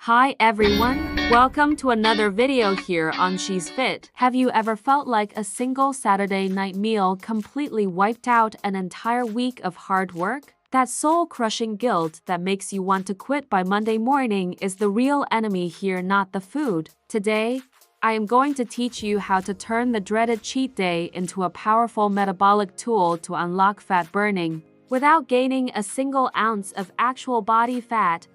Hi everyone, welcome to another video here on She's Fit. Have you ever felt like a single Saturday night meal completely wiped out an entire week of hard work? That soul-crushing guilt that makes you want to quit by Monday morning is the real enemy here, not the food. Today, I am going to teach you how to turn the dreaded cheat day into a powerful metabolic tool to unlock fat burning without gaining a single ounce of actual body fat,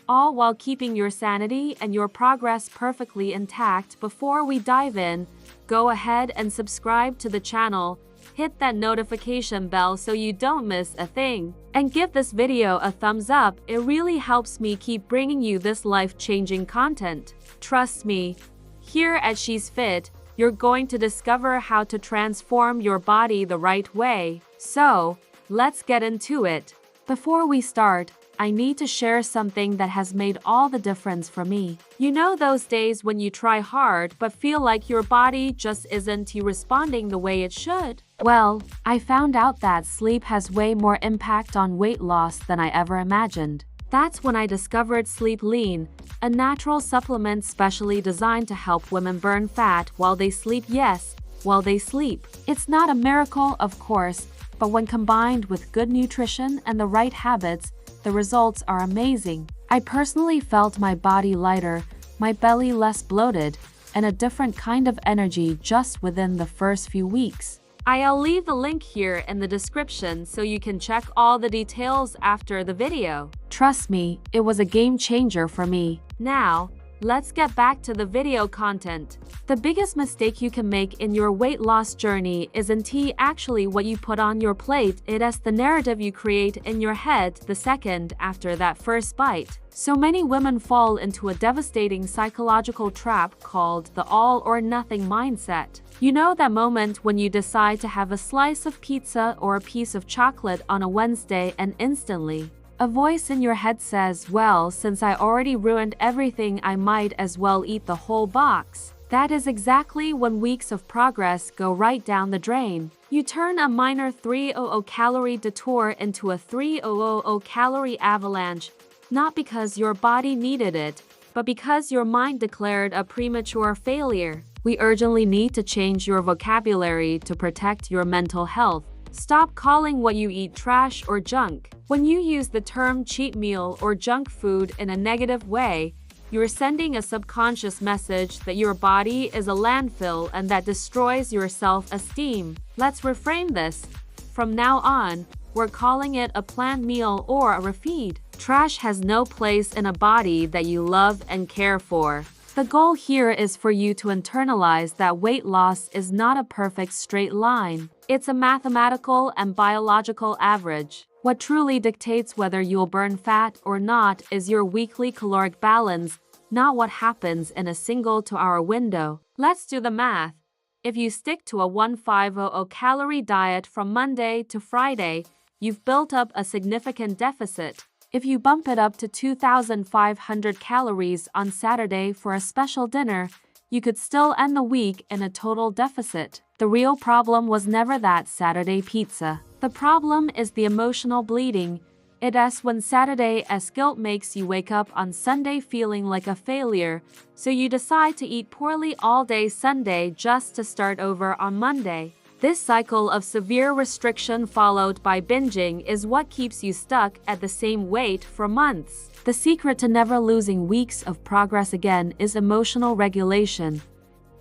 all while keeping your sanity and your progress perfectly intact. Before we dive in, go ahead and subscribe to the channel, hit that notification bell so you don't miss a thing, and give this video a thumbs up. It really helps me keep bringing you this life-changing content. Trust me, here at She's Fit, you're going to discover how to transform your body the right way. So, let's get into it. Before we start, I need to share something that has made all the difference for me. You know those days when you try hard but feel like your body just isn't responding the way it should? Well, I found out that sleep has way more impact on weight loss than I ever imagined. That's when I discovered Sleep Lean, a natural supplement specially designed to help women burn fat while they sleep. Yes, while they sleep. It's not a miracle, of course, but when combined with good nutrition and the right habits, the results are amazing. I personally felt my body lighter, my belly less bloated, and a different kind of energy just within the first few weeks. I'll leave the link here in the description so you can check all the details after the video. Trust me, it was a game changer for me. Now, let's get back to the video content. The biggest mistake you can make in your weight loss journey isn't actually what you put on your plate. It's the narrative you create in your head the second after that first bite. So many women fall into a devastating psychological trap called the all or nothing mindset. You know that moment when you decide to have a slice of pizza or a piece of chocolate on a Wednesday and instantly, a voice in your head says, well, since I already ruined everything, I might as well eat the whole box. That is exactly when weeks of progress go right down the drain. You turn a minor 300 calorie detour into a 300 calorie avalanche, not because your body needed it, but because your mind declared a premature failure. We urgently need to change your vocabulary to protect your mental health. Stop calling what you eat trash or junk. When you use the term cheat meal or junk food in a negative way, you're sending a subconscious message that your body is a landfill and that destroys your self-esteem. Let's reframe this. From now on, we're calling it a planned meal or a refeed. Trash has no place in a body that you love and care for. The goal here is for you to internalize that weight loss is not a perfect straight line. It's a mathematical and biological average. What truly dictates whether you'll burn fat or not is your weekly caloric balance, not what happens in a single 2-hour window. Let's do the math. If you stick to a 150 calorie diet from Monday to Friday, you've built up a significant deficit. If you bump it up to 2,500 calories on Saturday for a special dinner, you could still end the week in a total deficit. The real problem was never that Saturday pizza. The problem is the emotional bleeding. It's when Saturday's guilt makes you wake up on Sunday feeling like a failure, so you decide to eat poorly all day Sunday just to start over on Monday. This cycle of severe restriction followed by binging is what keeps you stuck at the same weight for months. The secret to never losing weeks of progress again is emotional regulation.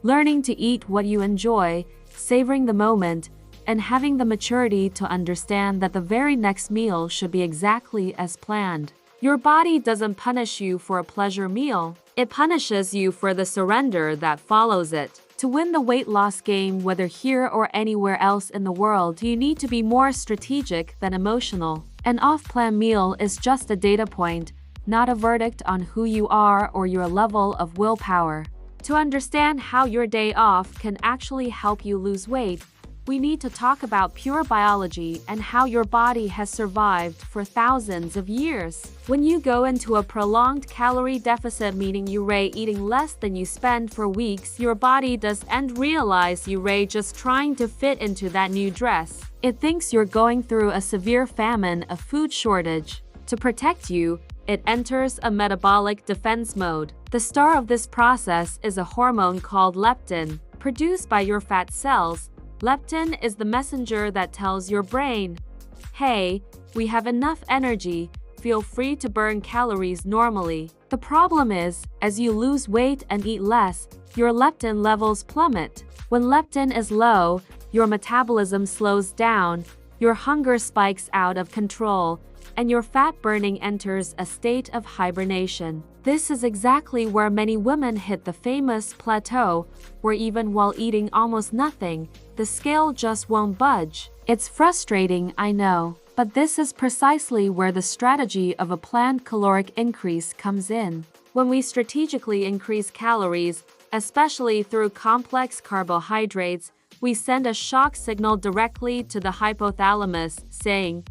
Learning to eat what you enjoy, savoring the moment, and having the maturity to understand that the very next meal should be exactly as planned. Your body doesn't punish you for a pleasure meal. It punishes you for the surrender that follows it. To win the weight loss game, whether here or anywhere else in the world, you need to be more strategic than emotional. An off-plan meal is just a data point, not a verdict on who you are or your level of willpower. To understand how your day off can actually help you lose weight, we need to talk about pure biology and how your body has survived for thousands of years. When you go into a prolonged calorie deficit, meaning you're eating less than you spend for weeks, your body doesn't realize you're just trying to fit into that new dress. It thinks you're going through a severe famine, a food shortage. To protect you, it enters a metabolic defense mode. The star of this process is a hormone called leptin, produced by your fat cells. Leptin is the messenger that tells your brain, "Hey, we have enough energy, feel free to burn calories normally." The problem is, as you lose weight and eat less, your leptin levels plummet. When leptin is low, your metabolism slows down, your hunger spikes out of control, and your fat burning enters a state of hibernation. This is exactly where many women hit the famous plateau, where even while eating almost nothing, the scale just won't budge. It's frustrating, I know, but this is precisely where the strategy of a planned caloric increase comes in. When we strategically increase calories, especially through complex carbohydrates, we send a shock signal directly to the hypothalamus, saying,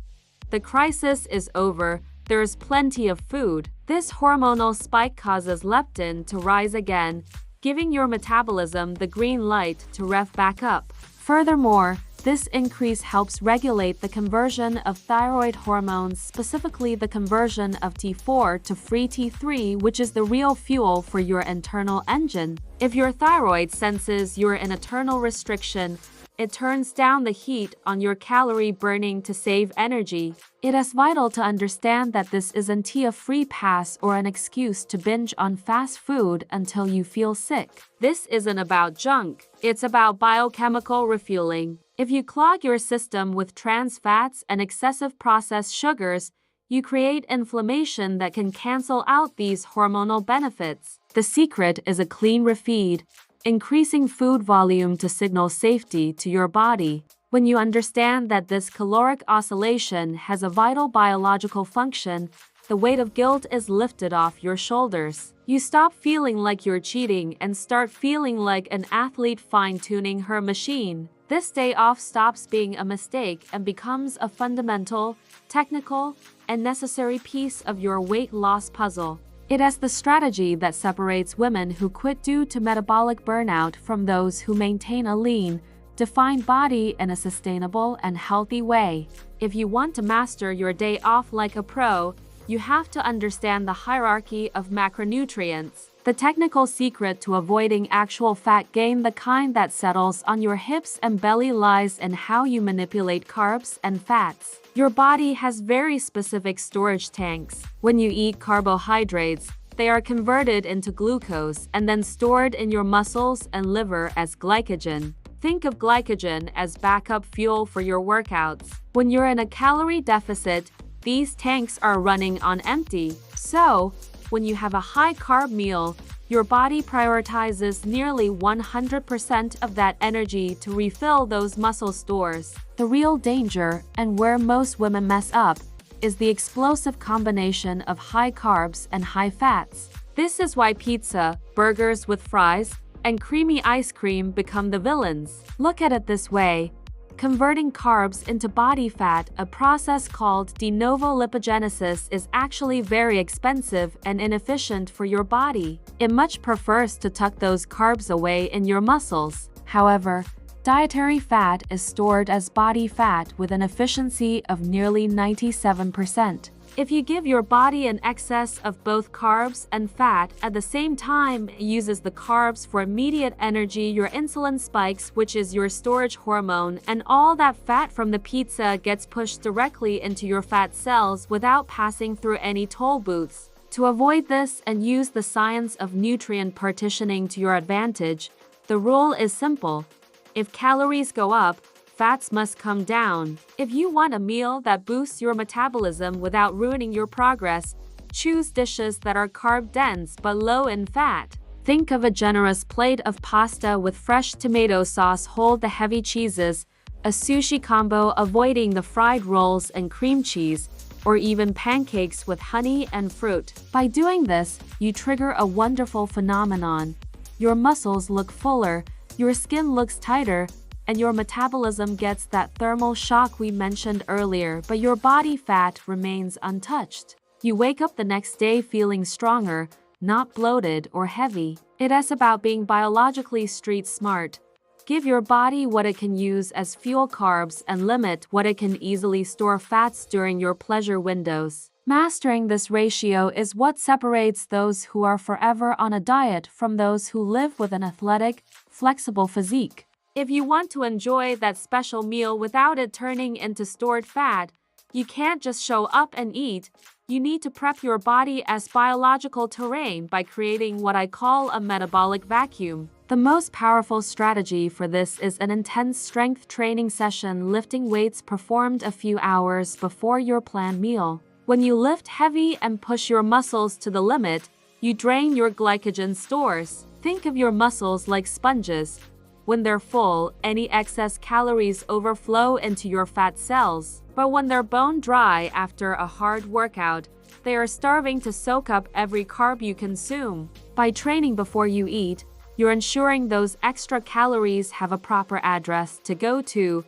"The crisis is over, there's plenty of food." This hormonal spike causes leptin to rise again, giving your metabolism the green light to rev back up. Furthermore, this increase helps regulate the conversion of thyroid hormones, specifically the conversion of T4 to free T3, which is the real fuel for your internal engine. If your thyroid senses you're in eternal restriction, it turns down the heat on your calorie burning to save energy. It is vital to understand that this isn't a free pass or an excuse to binge on fast food until you feel sick. This isn't about junk, it's about biochemical refueling. If you clog your system with trans fats and excessive processed sugars, you create inflammation that can cancel out these hormonal benefits. The secret is a clean refeed, increasing food volume to signal safety to your body. When you understand that this caloric oscillation has a vital biological function, the weight of guilt is lifted off your shoulders. You stop feeling like you're cheating and start feeling like an athlete fine-tuning her machine. This day off stops being a mistake and becomes a fundamental, technical, and necessary piece of your weight loss puzzle. It is the strategy that separates women who quit due to metabolic burnout from those who maintain a lean, defined body in a sustainable and healthy way. If you want to master your day off like a pro, you have to understand the hierarchy of macronutrients. The technical secret to avoiding actual fat gain, the kind that settles on your hips and belly, lies in how you manipulate carbs and fats. Your body has very specific storage tanks. When you eat carbohydrates, they are converted into glucose and then stored in your muscles and liver as glycogen. Think of glycogen as backup fuel for your workouts. When you're in a calorie deficit, these tanks are running on empty. So, when you have a high-carb meal, your body prioritizes nearly 100% of that energy to refill those muscle stores. The real danger, and where most women mess up, is the explosive combination of high carbs and high fats. This is why pizza, burgers with fries, and creamy ice cream become the villains. Look at it this way. Converting carbs into body fat, a process called de novo lipogenesis, is actually very expensive and inefficient for your body. It much prefers to tuck those carbs away in your muscles. However, dietary fat is stored as body fat with an efficiency of nearly 97%. If you give your body an excess of both carbs and fat at the same time, it uses the carbs for immediate energy, your insulin spikes, which is your storage hormone, and all that fat from the pizza gets pushed directly into your fat cells without passing through any toll booths. To avoid this and use the science of nutrient partitioning to your advantage, the rule is simple. If calories go up, fats must come down. If you want a meal that boosts your metabolism without ruining your progress, choose dishes that are carb-dense but low in fat. Think of a generous plate of pasta with fresh tomato sauce, hold the heavy cheeses, a sushi combo avoiding the fried rolls and cream cheese, or even pancakes with honey and fruit. By doing this, you trigger a wonderful phenomenon. Your muscles look fuller, your skin looks tighter, and your metabolism gets that thermal shock we mentioned earlier, but your body fat remains untouched. You wake up the next day feeling stronger, not bloated or heavy. It is about being biologically street smart. Give your body what it can use as fuel, carbs, and limit what it can easily store, fats, during your pleasure windows. Mastering this ratio is what separates those who are forever on a diet from those who live with an athletic, flexible physique. If you want to enjoy that special meal without it turning into stored fat, you can't just show up and eat. You need to prep your body as biological terrain by creating what I call a metabolic vacuum. The most powerful strategy for this is an intense strength training session, lifting weights performed a few hours before your planned meal. When you lift heavy and push your muscles to the limit, you drain your glycogen stores. Think of your muscles like sponges. When they're full, any excess calories overflow into your fat cells. But when they're bone dry after a hard workout, they are starving to soak up every carb you consume. By training before you eat, you're ensuring those extra calories have a proper address to go to: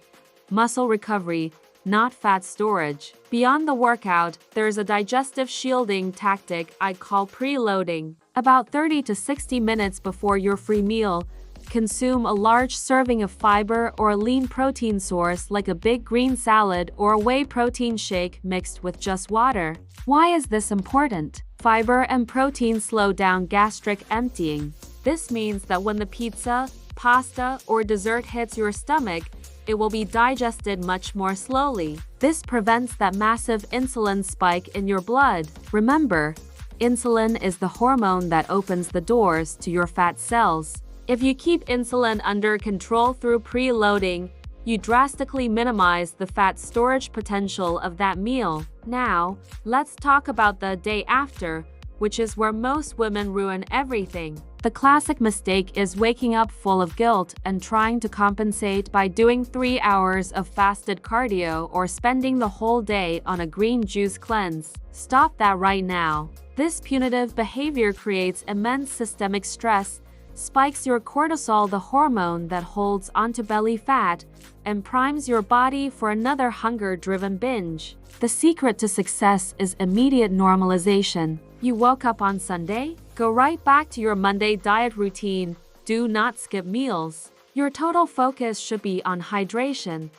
muscle recovery, not fat storage. Beyond the workout, there's a digestive shielding tactic I call preloading. About 30 to 60 minutes before your free meal, consume a large serving of fiber or a lean protein source like a big green salad or a whey protein shake mixed with just water. Why is this important? Fiber and protein slow down gastric emptying. This means that when the pizza, pasta, or dessert hits your stomach, it will be digested much more slowly. This prevents that massive insulin spike in your blood. Remember, insulin is the hormone that opens the doors to your fat cells. If you keep insulin under control through preloading, you drastically minimize the fat storage potential of that meal. Now, let's talk about the day after, which is where most women ruin everything. The classic mistake is waking up full of guilt and trying to compensate by doing 3 hours of fasted cardio or spending the whole day on a green juice cleanse. Stop that right now. This punitive behavior creates immense systemic stress, spikes your cortisol, the hormone that holds onto belly fat, and primes your body for another hunger-driven binge. The secret to success is immediate normalization. You woke up on Sunday? Go right back to your Monday diet routine. Do not skip meals. Your total focus should be on hydration.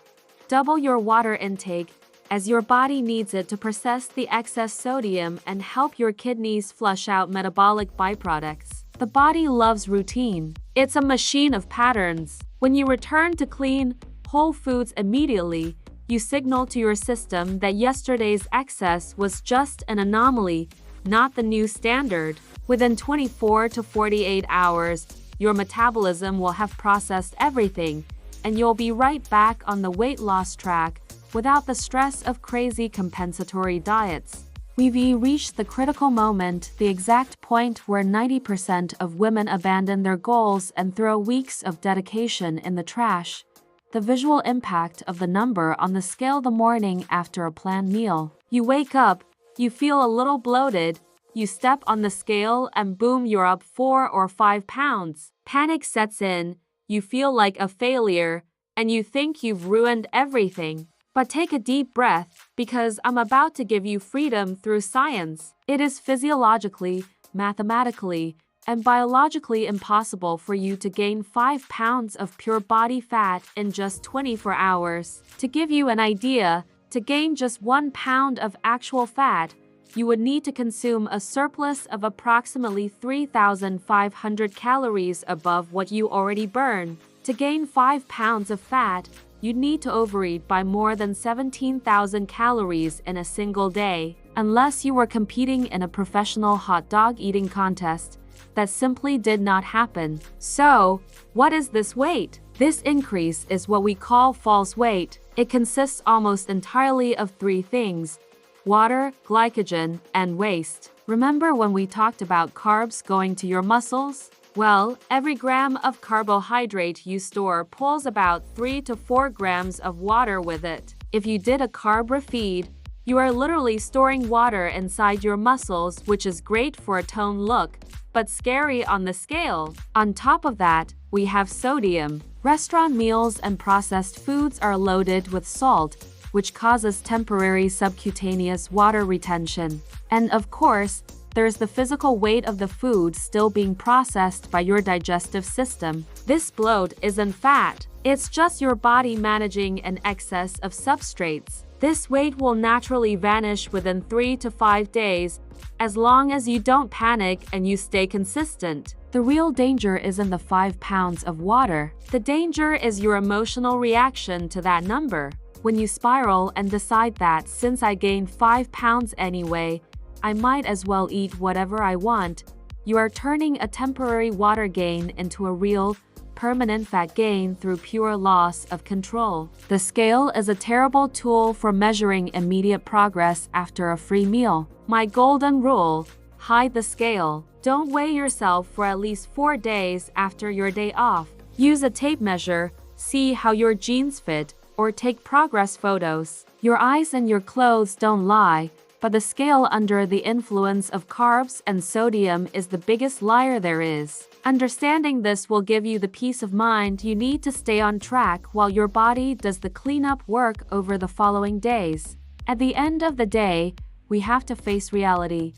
Double your water intake, as your body needs it to process the excess sodium and help your kidneys flush out metabolic byproducts. The body loves routine. It's a machine of patterns. When you return to clean, whole foods immediately, you signal to your system that yesterday's excess was just an anomaly, not the new standard. Within 24 to 48 hours, your metabolism will have processed everything, and you'll be right back on the weight loss track without the stress of crazy compensatory diets. We've reached the critical moment, the exact point where 90% of women abandon their goals and throw weeks of dedication in the trash. The visual impact of the number on the scale the morning after a planned meal. You wake up, you feel a little bloated, you step on the scale and boom, you're up 4 or 5 pounds. Panic sets in, you feel like a failure, and you think you've ruined everything. But take a deep breath, because I'm about to give you freedom through science. It is physiologically, mathematically, and biologically impossible for you to gain 5 pounds of pure body fat in just 24 hours. To give you an idea, to gain just 1 pound of actual fat, you would need to consume a surplus of approximately 3,500 calories above what you already burn. To gain 5 pounds of fat, you'd need to overeat by more than 17,000 calories in a single day. Unless you were competing in a professional hot dog eating contest, that simply did not happen. So, what is this weight? This increase is what we call false weight. It consists almost entirely of 3 things: water, glycogen, and waste. Remember when we talked about carbs going to your muscles? Well, every gram of carbohydrate you store pulls about 3 to 4 grams of water with it. If you did a carb refeed, you are literally storing water inside your muscles, which is great for a toned look, but scary on the scale. On top of that, we have sodium. Restaurant meals and processed foods are loaded with salt, which causes temporary subcutaneous water retention. And of course, there's the physical weight of the food still being processed by your digestive system. This bloat isn't fat, It's just your body managing an excess of substrates. This weight will naturally vanish within 3 to 5 days, as long as you don't panic and you stay consistent. The real danger isn't the 5 pounds of water. The danger is your emotional reaction to that number. When you spiral and decide that since I gained 5 pounds anyway, I might as well eat whatever I want, you are turning a temporary water gain into a real, permanent fat gain through pure loss of control. The scale is a terrible tool for measuring immediate progress after a free meal. My golden rule: hide the scale. Don't weigh yourself for at least 4 days after your day off. Use a tape measure, see how your jeans fit, or take progress photos. Your eyes and your clothes don't lie, but the scale under the influence of carbs and sodium is the biggest liar there is. Understanding this will give you the peace of mind you need to stay on track while your body does the cleanup work over the following days. At the end of the day, we have to face reality.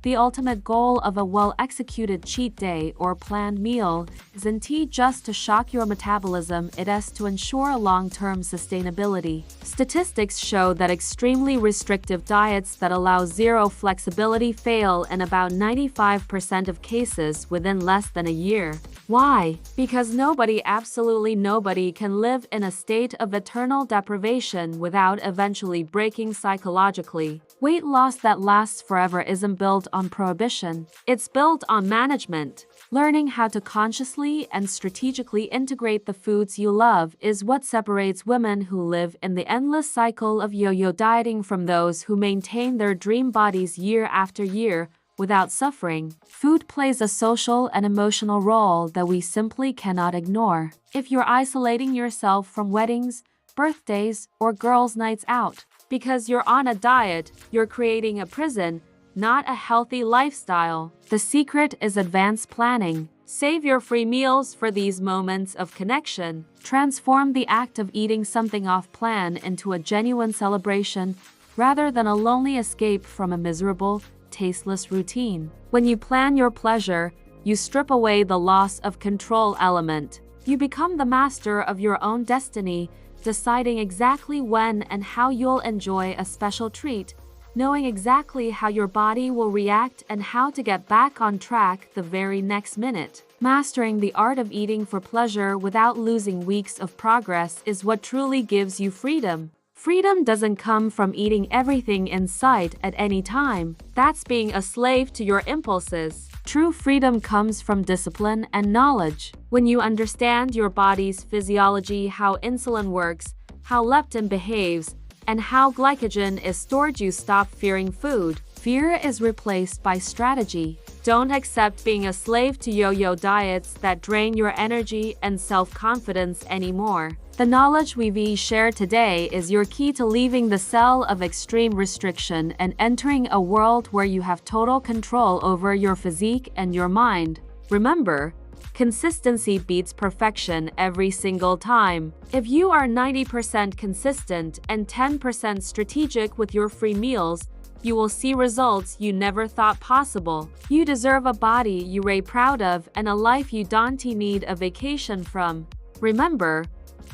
The ultimate goal of a well-executed cheat day or planned meal isn't just to shock your metabolism, it is to ensure long-term sustainability. Statistics show that extremely restrictive diets that allow zero flexibility fail in about 95% of cases within less than a year. Why? Because absolutely nobody can live in a state of eternal deprivation without eventually breaking psychologically. Weight loss that lasts forever isn't built on prohibition. It's built on management. Learning how to consciously and strategically integrate the foods you love is what separates women who live in the endless cycle of yo-yo dieting from those who maintain their dream bodies year after year without suffering. Food plays a social and emotional role that we simply cannot ignore. If you're isolating yourself from weddings, birthdays, or girls' nights out because you're on a diet, you're creating a prison, not a healthy lifestyle. The secret is advanced planning. Save your free meals for these moments of connection. Transform the act of eating something off-plan into a genuine celebration rather than a lonely escape from a miserable, tasteless routine. When you plan your pleasure, you strip away the loss of control element. You become the master of your own destiny, deciding exactly when and how you'll enjoy a special treat, knowing exactly how your body will react and how to get back on track the very next minute. Mastering the art of eating for pleasure without losing weeks of progress is what truly gives you freedom. Freedom doesn't come from eating everything in sight at any time. That's being a slave to your impulses. True freedom comes from discipline and knowledge. When you understand your body's physiology, how insulin works, how leptin behaves, and how glycogen is stored, you stop fearing food. Fear is replaced by strategy. Don't accept being a slave to yo-yo diets that drain your energy and self-confidence anymore. The knowledge we've shared today is your key to leaving the cell of extreme restriction and entering a world where you have total control over your physique and your mind. Remember, consistency beats perfection every single time. If you are 90% consistent and 10% strategic with your free meals, you will see results you never thought possible. You deserve a body you're proud of and a life you don't need a vacation from. Remember,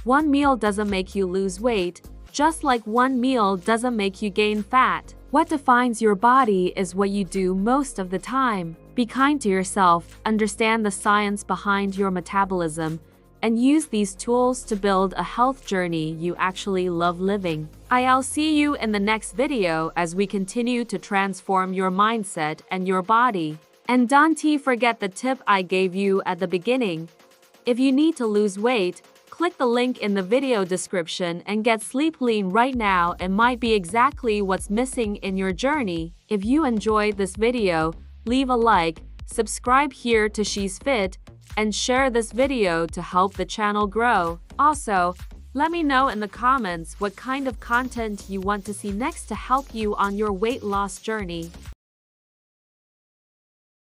one meal doesn't make you lose weight, just like one meal doesn't make you gain fat. What defines your body is what you do most of the time. Be kind to yourself, understand the science behind your metabolism, and use these tools to build a health journey you actually love living. I'll see you in the next video as we continue to transform your mindset and your body. And don't forget the tip I gave you at the beginning. If you need to lose weight, click the link in the video description and get Sleep Lean right now. It might be exactly what's missing in your journey. If you enjoyed this video, leave a like, subscribe here to She's Fit, and share this video to help the channel grow. Also, let me know in the comments what kind of content you want to see next to help you on your weight loss journey.